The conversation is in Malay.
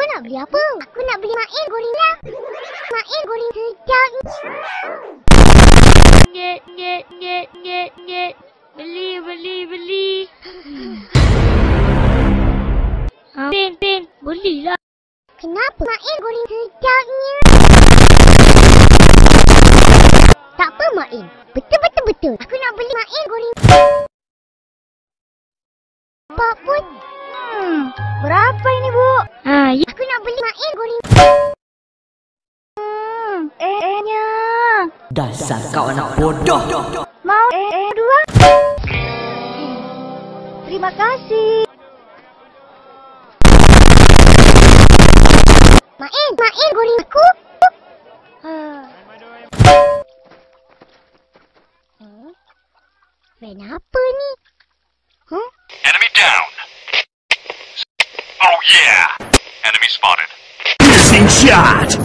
Kau nak beli apa? Aku nak beli Main goreng lah. Main goreng sedap. Nyet. Beli. Pin, belilah. Kenapa Main goreng sedapnya? Tak apa Main. Betul. Aku nak beli Main goreng. Apa pun. Berapa ini, Bu? Aku nak beli Main goreng. Nya. Dasar kau anak bodoh. Mau dua? Terima kasih. Main goreng aku. Kenapa ni? Enemy down. Oh yeah. Enemy spotted. Piercing shot.